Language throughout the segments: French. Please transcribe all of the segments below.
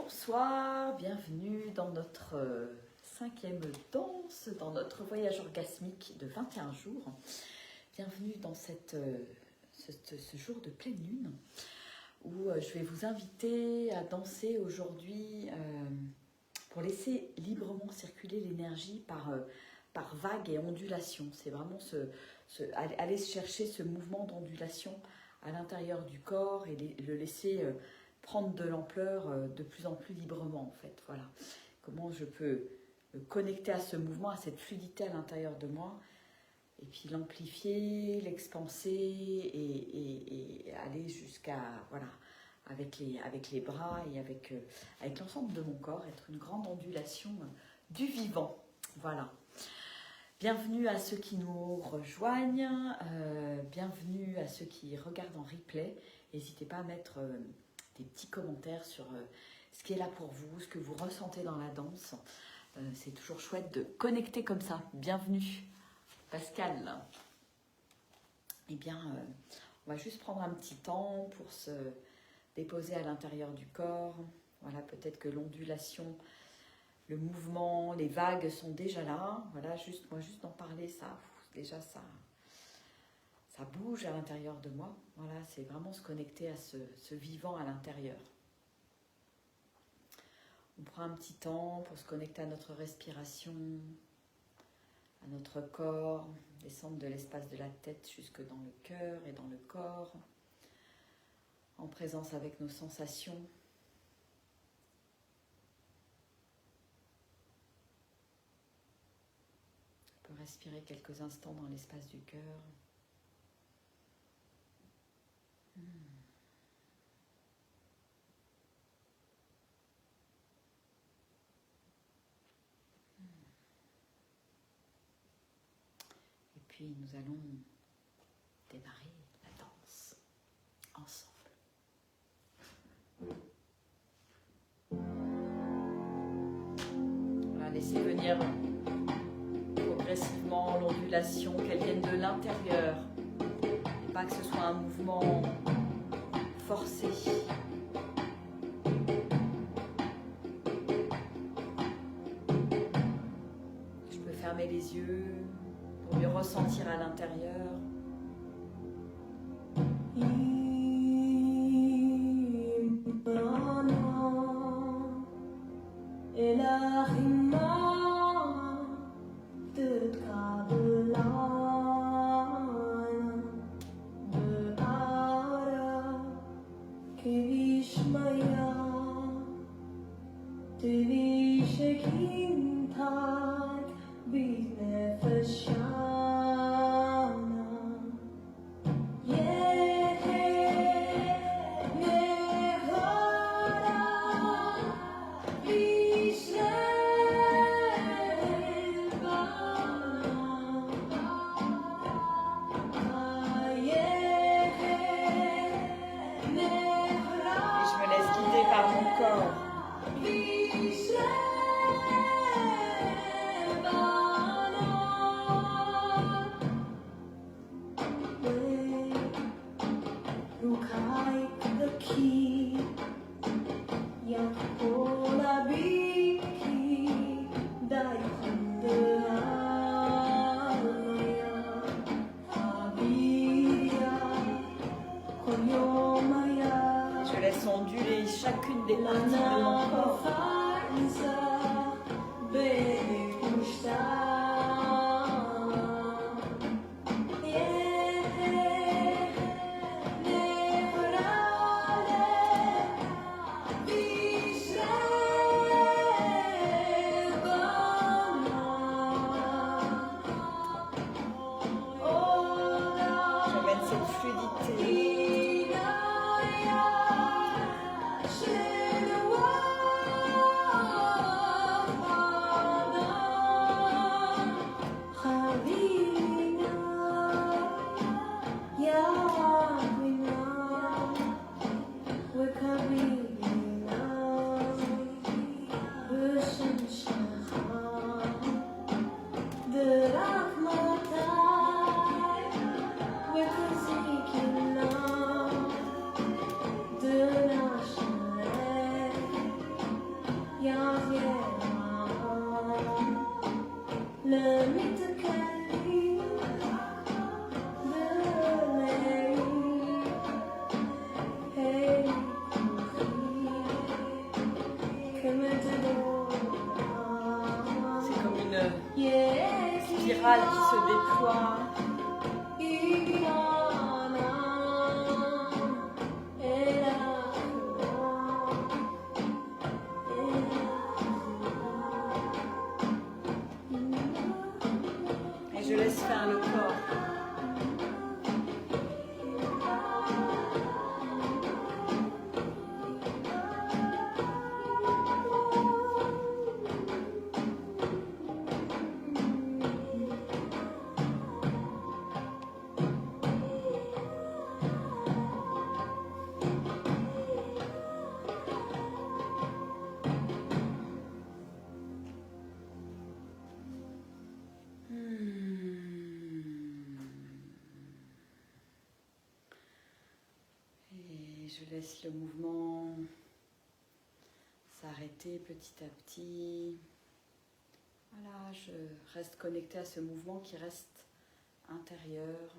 Bonsoir, bienvenue dans notre cinquième danse, dans notre voyage orgasmique de 21 jours. Bienvenue dans ce jour de pleine lune où je vais vous inviter à danser aujourd'hui pour laisser librement circuler l'énergie par vagues et ondulations. C'est vraiment aller chercher ce mouvement d'ondulation à l'intérieur du corps et le laisser prendre de l'ampleur de plus en plus librement en fait. Voilà. Comment je peux me connecter à ce mouvement, à cette fluidité à l'intérieur de moi et puis l'amplifier, l'expanser et aller jusqu'à, voilà, avec les bras et avec l'ensemble de mon corps, être une grande ondulation du vivant. Voilà. Bienvenue à ceux qui nous rejoignent, bienvenue à ceux qui regardent en replay. N'hésitez pas à mettre des petits commentaires sur ce qui est là pour vous, ce que vous ressentez dans la danse. C'est toujours chouette de connecter comme ça. Bienvenue, Pascal. Eh bien, on va juste prendre un petit temps pour se déposer à l'intérieur du corps. Voilà, peut-être que l'ondulation, le mouvement, les vagues sont déjà là. Voilà, juste d'en parler, déjà ça bouge à l'intérieur de moi. Voilà, c'est vraiment se connecter à ce vivant à l'intérieur. On prend un petit temps pour se connecter à notre respiration, à notre corps, descendre de l'espace de la tête jusque dans le cœur et dans le corps, en présence avec nos sensations. On peut respirer quelques instants dans l'espace du cœur. Et puis nous allons démarrer la danse ensemble. Voilà, laissez venir progressivement l'ondulation, qu'elle vienne de l'intérieur. Pas que ce soit un mouvement forcé. Je peux fermer les yeux pour mieux ressentir à l'intérieur. Je laisse onduler chacune des parties de mon corps. J'amène cette fluidité. chakral qui se déploie. Et je laisse faire le corps. Je laisse le mouvement s'arrêter petit à petit. Voilà, je reste connectée à ce mouvement qui reste intérieur.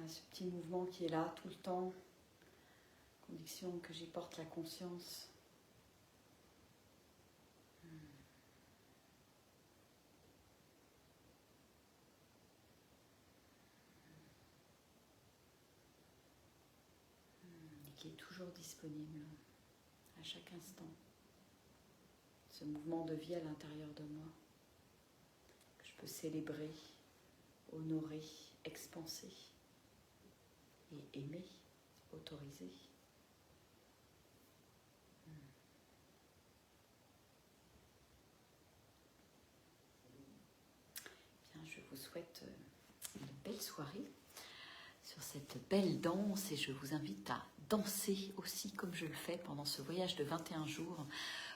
À ce petit mouvement qui est là tout le temps, condition que j'y porte la conscience. Qui est toujours disponible à chaque instant. Ce mouvement de vie à l'intérieur de moi, que je peux célébrer, honorer, expanser et aimer, autoriser. Bien, je vous souhaite une belle soirée sur cette belle danse et je vous invite à danser aussi comme je le fais pendant ce voyage de 21 jours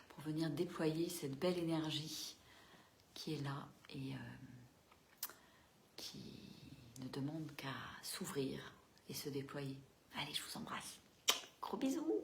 pour venir déployer cette belle énergie qui est là et qui ne demande qu'à s'ouvrir et se déployer. Allez, je vous embrasse. Gros bisous.